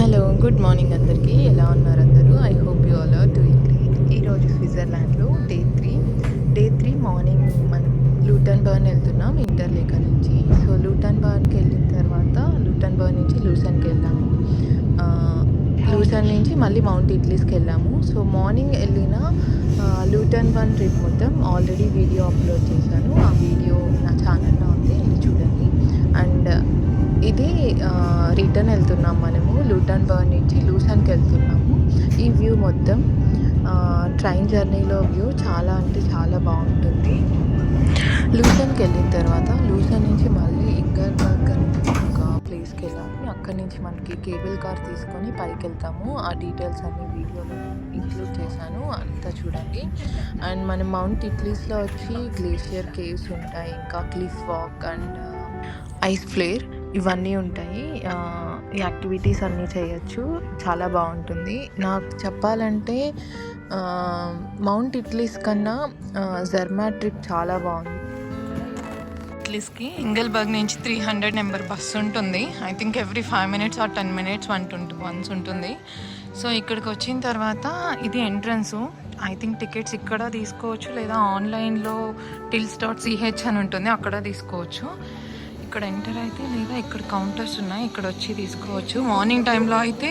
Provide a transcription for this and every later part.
Hello, good morning అందరికీ. ఎలా ఉన్నారు అందరూ? I hope you all are doing great. ఈరోజు స్విట్జర్లాండ్‌లో డే 3 మార్నింగ్ మనం లూటన్ బర్న్ వెళ్తున్నాం ఇంటర్లేక నుంచి. సో, లూటన్ బర్న్‌కి వెళ్ళిన తర్వాత లూటన్ బర్న్ నుంచి లూసన్‌కి వెళ్ళాము. లూసన్ నుంచి మళ్ళీ మౌంట్ ఇట్లీస్‌కి వెళ్ళాము. సో, మార్నింగ్ వెళ్ళిన లూటన్ బర్న్ ట్రిప్ మొత్తం ఆల్రెడీ వీడియో అప్లోడ్ చేశాను. ఆ వీడియో నా ఛానల్‌లో ఉంది, వెళ్ళి చూడండి. అండ్ ఇది రిటర్న్ వెళ్తున్నాం మనము లూటన్ బర్న్ నుంచి లూసన్‌కి వెళ్తున్నాము. ఈ వ్యూ మొత్తం ట్రైన్ జర్నీలో వ్యూ చాలా అంటే చాలా బాగుంటుంది. లూసన్‌కి వెళ్ళిన తర్వాత లూసన్ నుంచి మళ్ళీ ఇంగర్బర్గ్ అని ఒక ప్లేస్‌కి వెళ్ళాలి. అక్కడి నుంచి మనకి కేబుల్ కార్ తీసుకొని పైకి వెళ్తాము. ఆ డీటెయిల్స్ అన్ని వీడియోలో ఇంక్లూడ్ చేశాను, అంతా చూడండి. అండ్ మనం మౌంట్ ఇట్లీస్లో వచ్చి గ్లేషియర్ కేవ్స్ ఉంటాయి, ఇంకా cliff walk and ice flyer ఇవన్నీ ఉంటాయి. ఈ యాక్టివిటీస్ అన్నీ చేయొచ్చు, చాలా బాగుంటుంది. నాకు చెప్పాలంటే మౌంట్ ఇట్లీస్ కన్నా జర్మాట్ ట్రిప్ చాలా బాగుంది. ఇట్లీస్కి ఇంగల్బర్గ్ నుంచి 300 నెంబర్ బస్సు ఉంటుంది. I think every 5 minutes or 10 minutes once ఉంటుంది. సో ఇక్కడికి వచ్చిన తర్వాత ఇది ఎంట్రన్సు. ఐ థింక్ టికెట్స్ ఇక్కడ తీసుకోవచ్చు, లేదా ఆన్లైన్లో tills.ch అని ఉంటుంది, అక్కడ తీసుకోవచ్చు. ఇక్కడ ఎంటర్ అయితే, లేదా ఇక్కడ కౌంటర్స్ ఉన్నాయి, ఇక్కడ వచ్చి తీసుకోవచ్చు. మార్నింగ్ టైంలో అయితే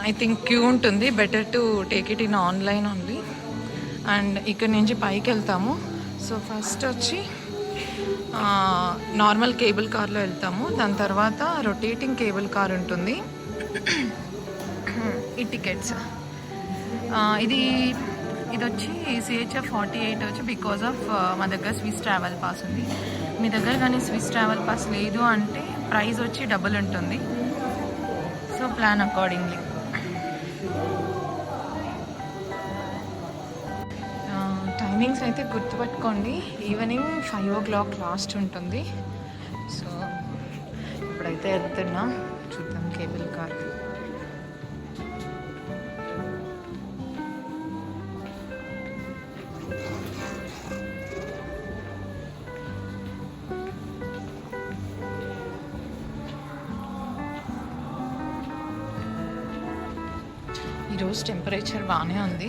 ఐ థింక్ క్యూ ఉంటుంది. Better to take it in online only. And ఇక్కడ నుంచి పైకి వెళ్తాము. సో ఫస్ట్ వచ్చి నార్మల్ కేబుల్ కార్లో వెళ్తాము. దాని తర్వాత రొటేటింగ్ కేబుల్ కార్ ఉంటుంది. ఈ టికెట్స్ ఇది వచ్చి CHF 48 వచ్చి బికాజ్ ఆఫ్ మా దగ్గర స్విస్ ట్రావెల్ పాస్ ఉంది. మీ దగ్గర కానీ స్విస్ ట్రావెల్ పాస్ లేదు అంటే ప్రైస్ వచ్చి డబుల్ ఉంటుంది. So plan accordingly. టైమింగ్స్ అయితే గుర్తుపెట్టుకోండి. ఈవినింగ్ 5 o'clock లాస్ట్ ఉంటుంది. సో ఇప్పుడైతే వెళ్తున్నాం, చూద్దాం కేబుల్ కార్. ఈరోజు టెంపరేచర్ బాగానే ఉంది.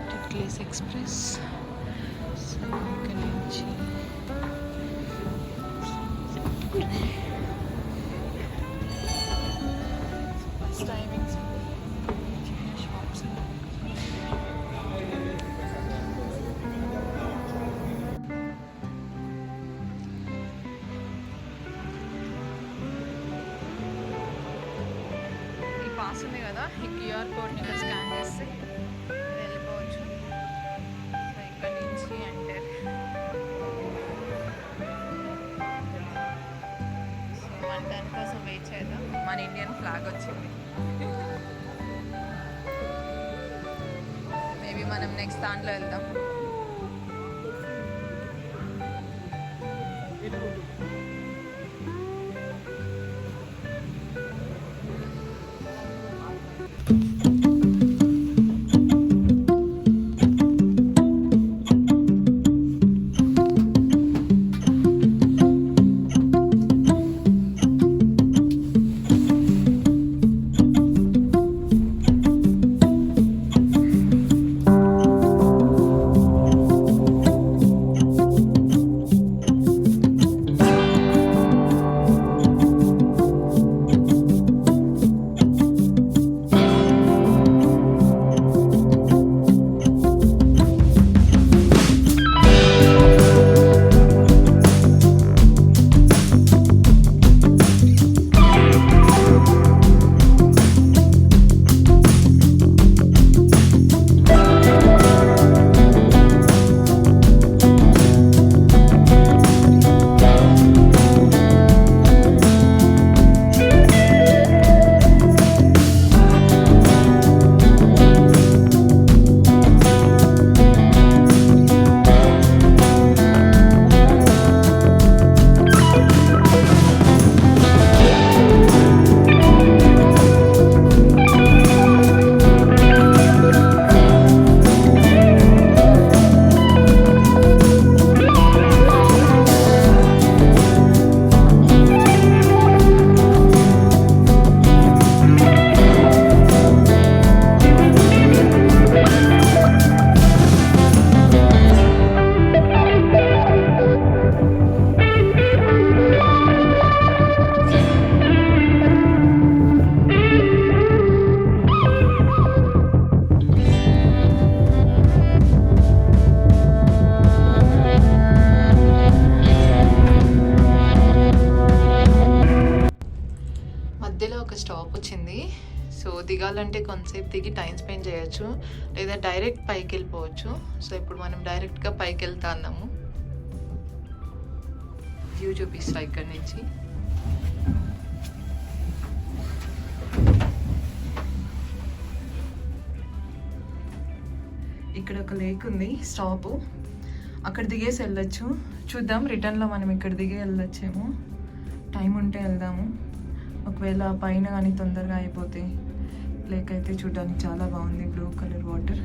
టిట్లీస్ ఎక్స్ప్రెస్. సో ఇక్కడ నుంచి ఫస్ట్ టైమింగ్స్ చిన్న షాప్స్. పాస్ ఉంది కదా, ఈ QR కోడ్ని ఇక్కడ స్కాన్ చేస్తే వెళ్ళిపోవచ్చు. సో ఇక్కడ నుంచి ఎంటర్. సో మన దానికోసం వెయిట్ చేద్దాం. మన ఇండియన్ ఫ్లాగ్ వచ్చింది. మేబీ మనం నెక్స్ట్ దాంట్లో వెళ్దాం. దిగాలంటే కొంతసేపు దిగి టైం స్పెండ్ చేయొచ్చు, లేదా డైరెక్ట్ పైకి వెళ్ళిపోవచ్చు. సో ఇప్పుడు మనం డైరెక్ట్గా పైకి వెళ్తా అన్నాము. వ్యూ చూపిస్తా ఇక్కడ నుంచి. ఇక్కడ ఒక లేక్ ఉంది, స్టాప్, అక్కడ దిగేసి వెళ్ళొచ్చు. చూద్దాం రిటర్న్లో మనం ఇక్కడ దిగి వెళ్ళొచ్చేమో, టైం ఉంటే వెళ్దాము. ఒకవేళ పైన కానీ తొందరగా అయిపోతే. లేక్ అయితే చూడడానికి చాలా బాగుంది, బ్లూ కలర్ వాటర్.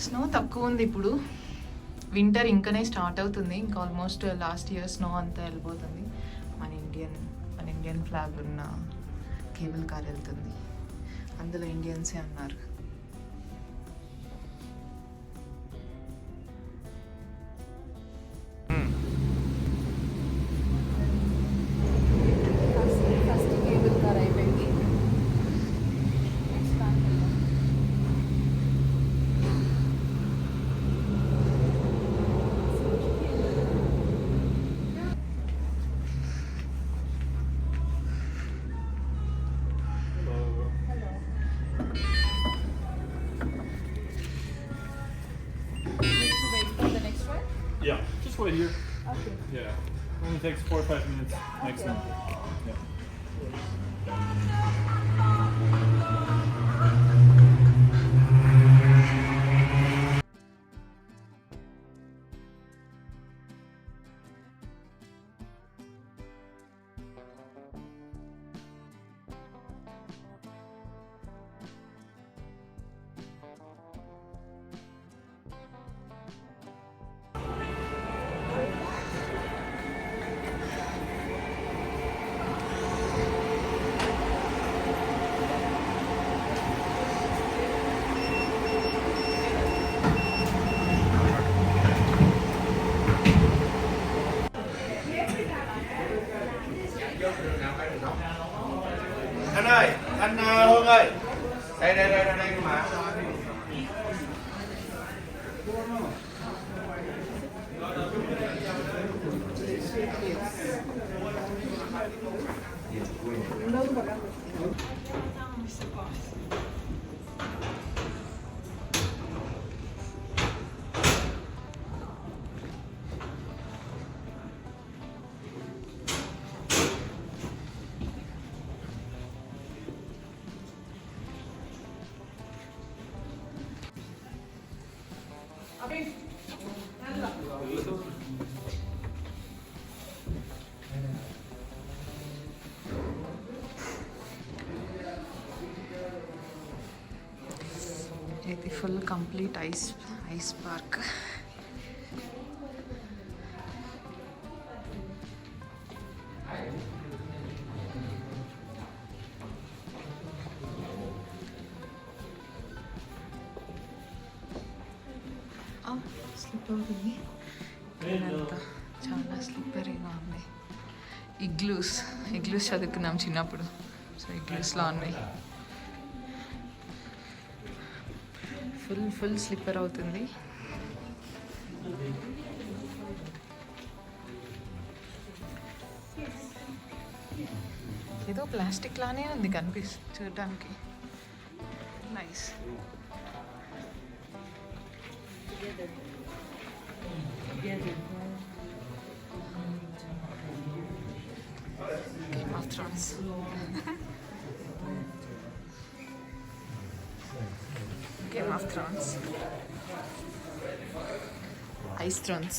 స్నో తక్కువ ఉంది ఇప్పుడు, వింటర్ ఇంకనే స్టార్ట్ అవుతుంది. ఇంకా ఆల్మోస్ట్ లాస్ట్ ఇయర్ స్నో అంతా వెళ్ళిపోతుంది. మన ఇండియన్ ఫ్లాగ్ ఉన్న కేబుల్ కార్ వెళ్తుంది, అందులో ఇండియన్సే ఉన్నారు. ఫస్ట్ కేబుల్ కార్ అయిపోయింది. Yeah, just wait here. Okay. Yeah, only takes 4 or 5 minutes maximum. Yeah. Anh ơi, anh Hương ơi, đây mà. ఇది full complete ice park. Slip అవుతుంది, ఇదంతా చాలా స్లిప్పరీగా ఉంది. ఇగ్లూస్ చదువుకున్నాం చిన్నప్పుడు, సో ఇగ్లూస్లో ఉన్నాయి. ఫుల్ స్లిప్పర్ అవుతుంది. ఏదో ప్లాస్టిక్ లానే ఉంది చూడడానికి. Nice. Game of Thrones. Game of Thrones. Ice Thrones.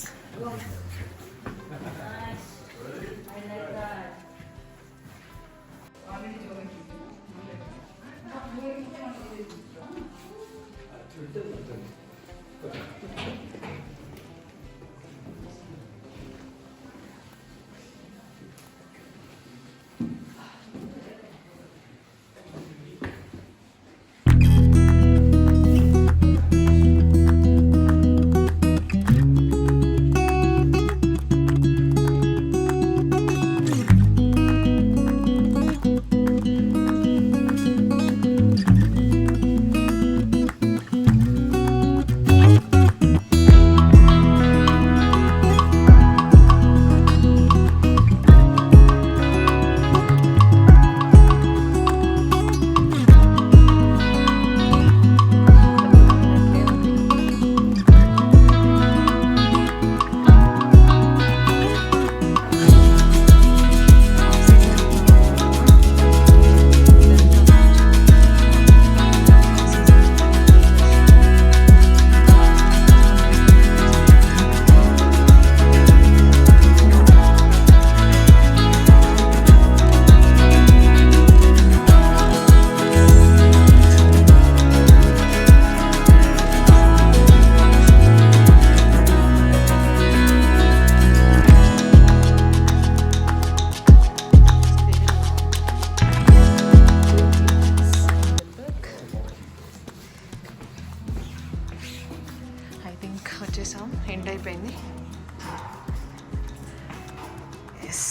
Yes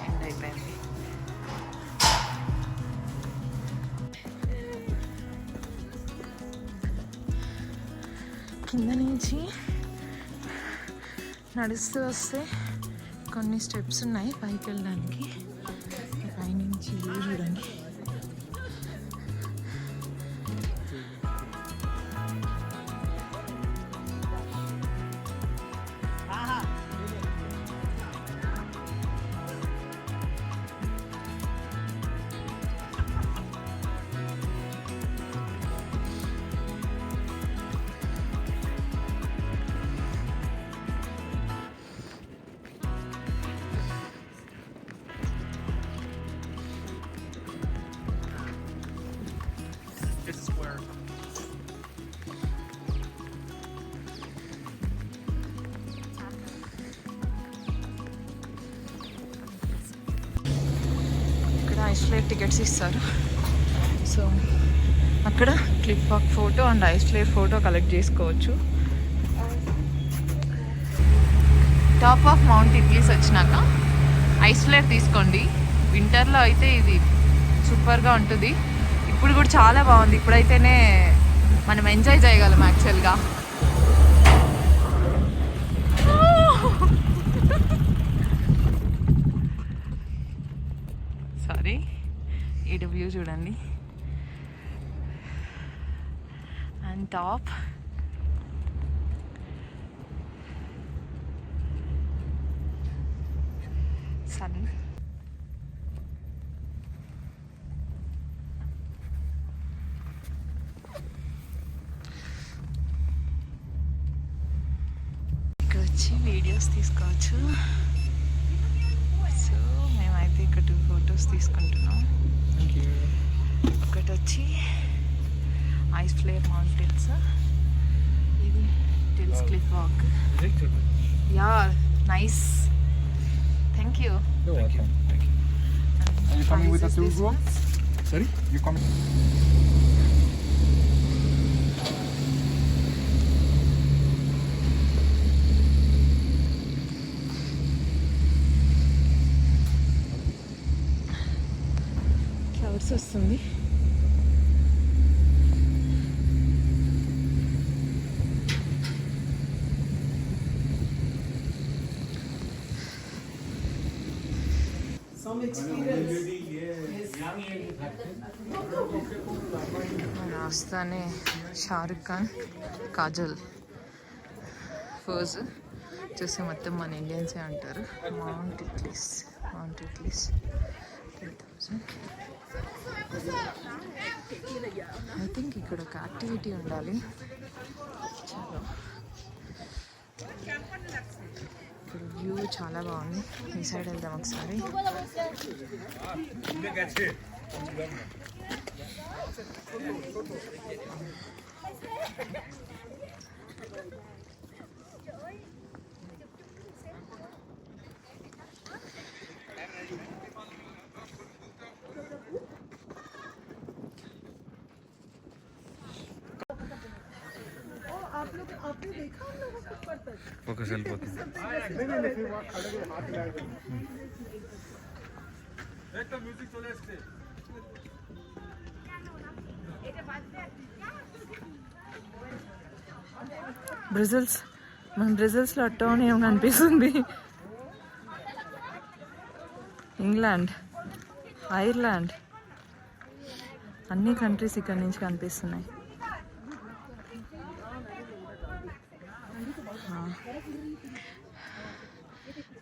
end అయిపోయింది. కింద నుంచి నడుస్తూ వస్తే కొన్ని స్టెప్స్ ఉన్నాయి పైకి వెళ్ళడానికి. పైనుంచి వ్యూ చూడండి. It's square. ఇక్కడ ఐస్ఫ్లేర్ టికెట్స్ ఇస్తారు. సో అక్కడ cliff walk photo and ice flyer photo collect చేసుకోవచ్చు. టాప్ ఆఫ్ మౌంట్ ఇట్లీస్ వచ్చినాక ఐస్ఫ్లేర్ తీసుకోండి. వింటర్లో అయితే ఇది సూపర్గా ఉంటుంది. ఇప్పుడు కూడా చాలా బాగుంది. ఇప్పుడైతేనే మనం ఎంజాయ్ చేయగలం యాక్చువల్గా. సారీ, ఇటు వ్యూ చూడండి. And top sun. ఇక్కడ వచ్చి వీడియోస్ తీసుకోవచ్చు. సో మేమైతే ఇక్కడ 2 ఫొటోస్ తీసుకుంటున్నాం. ఒకటి వచ్చి ఐస్ఫ్లేర్ మౌంటైన్స్, ఇది Titlis cliff walk. Yeah, nice. Thank you. You're welcome. Thank you. Are you coming with us to go? Sorry? You coming? Clouds వస్తుంది. రాస్తానే షారుఖ్ ఖాన్, కాజల్ ఫోజ్ చూస్తే మొత్తం మన ఇండియన్సే అంటారు. Mount Italy's 3000. ఐ థింక్ ఇక్కడ ఒక యాక్టివిటీ ఉండాలి. చలో, ఇక్కడ వ్యూ చాలా బాగుంది. ఈ సైడ్ వెళ్దాం ఒకసారి. Focus వెళ్ళిపోతుంది. బ్రెజిల్స్, మన బ్రెజిల్స్లో అట్టోనే ఏమైనా అనిపిస్తుంది. ఇంగ్లాండ్, ఐర్లాండ్, అన్ని కంట్రీస్ ఇక్కడ నుంచి కనిపిస్తున్నాయి.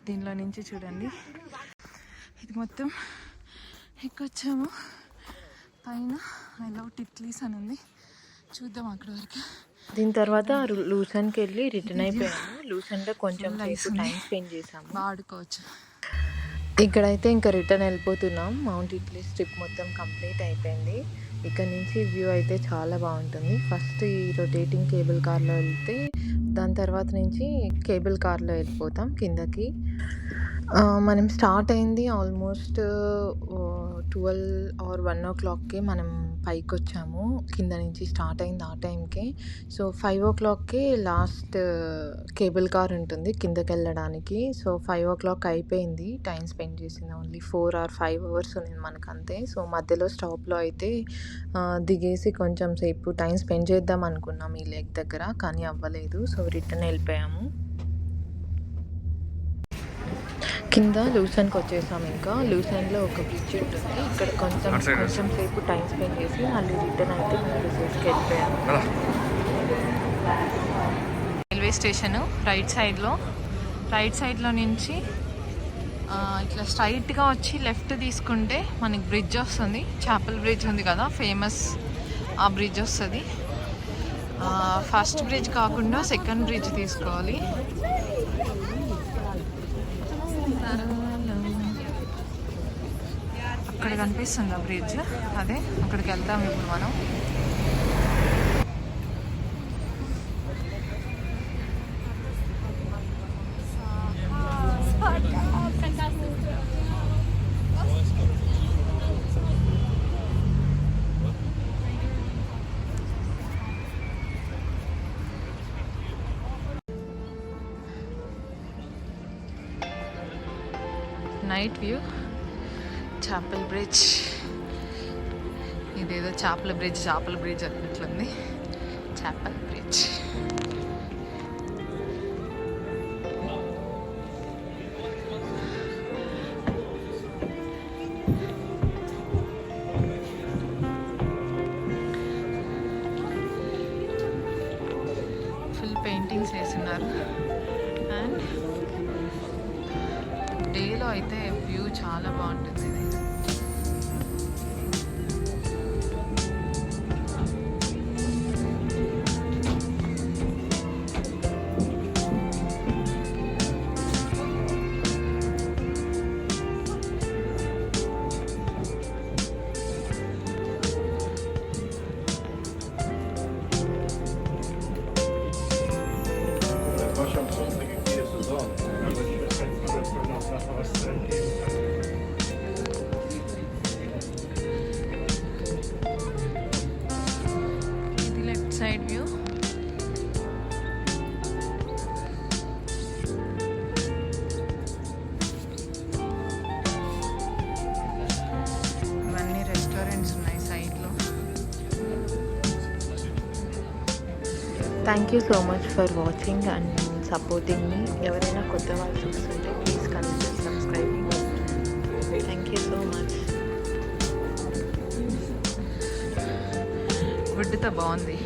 దీనిలో నుంచి చూడండి, ఇది మొత్తం ఎక్కొచ్చాము. పైన ఐ లవ్ ఇట్లీస్ అని ఉంది. చూద్దాం అక్కడ వరకు. దీని తర్వాత లూసన్కి వెళ్ళి రిటర్న్ అయిపోయాము. లూసన్లో కొంచెం టైం స్పెండ్ చేసాము, బాగా ఆడుకోవచ్చు. ఇక్కడైతే ఇంకా రిటర్న్ వెళ్ళిపోతున్నాం. మౌంట్ ఇట్లీస్ ట్రిప్ మొత్తం కంప్లీట్ అయిపోయింది. ఇక్కడ నుంచి వ్యూ అయితే చాలా బాగుంటుంది. ఫస్ట్ ఈ రొటేటింగ్ కేబుల్ కార్లో వెళ్తే దాని తర్వాత నుంచి కేబుల్ కార్లో వెళ్ళిపోతాం కిందకి. మనం స్టార్ట్ అయింది ఆల్మోస్ట్ 12 ఆర్ 1 మనం పైకొచ్చాము. కింద నుంచి స్టార్ట్ అయింది ఆ టైంకే. సో 5 లాస్ట్ కేబుల్ కార్ ఉంటుంది కిందకెళ్ళడానికి. సో 5 అయిపోయింది. టైమ్ స్పెండ్ చేసింది ఓన్లీ 4 ఆర్ 5 అవర్స్ ఉన్నింది మనకంతే. సో మధ్యలో స్టాప్‌లో అయితే దిగేసి కొంచెం సేపు టైమ్ స్పెండ్ చేద్దాం అనుకున్నాం ఈ లేక్ దగ్గర. కానీ అవ్వలేదు. సో రిటర్న్ ఎళ్ళిపోయాము. కింద లూసెన్‌కి వచ్చేసాం ఇంకా. లూసెన్‌లో ఒక బ్రిడ్జ్ ఉంటుంది. ఇక్కడ కొంచెం సేపు టైమ్ స్పెండ్ చేసి మళ్ళీ రిటర్న్ అయితే మన రిసార్ట్‌కి వెళ్ళిపోయాము. రైల్వే స్టేషను రైట్ సైడ్లో నుంచి ఇట్లా స్ట్రైట్గా వచ్చి లెఫ్ట్ తీసుకుంటే మనకి బ్రిడ్జ్ వస్తుంది. చాపల్ బ్రిడ్జ్ ఉంది కదా ఫేమస్, ఆ బ్రిడ్జ్ వస్తుంది. ఫస్ట్ బ్రిడ్జ్ కాకుండా సెకండ్ బ్రిడ్జ్ తీసుకోవాలి. అక్కడ కనిపిస్తుంది ఆ బ్రిడ్జ్, అదే అక్కడికి వెళ్తాం ఇప్పుడు మనం. Night view chapel bridge. ఇదేదో చాపల బ్రిడ్జ్ అన్నట్లుంది. Chapel bridge. ఫుల్ పెయింటింగ్స్ వేస్తున్నారు. అండ్ డేలో అయితే వ్యూ చాలా బాగుంటుంది. ఇది లెఫ్ట్ సైడ్ వ్యూ. ఇవన్నీ రెస్టారెంట్స్ ఉన్నాయి సైడ్లో. Thank you so much for watching and supporting మీ. ఎవరైనా కొత్త వాళ్ళు చూస్తుంటే please consider subscribing. Thank you so much. వుడ్తో బాగుంది.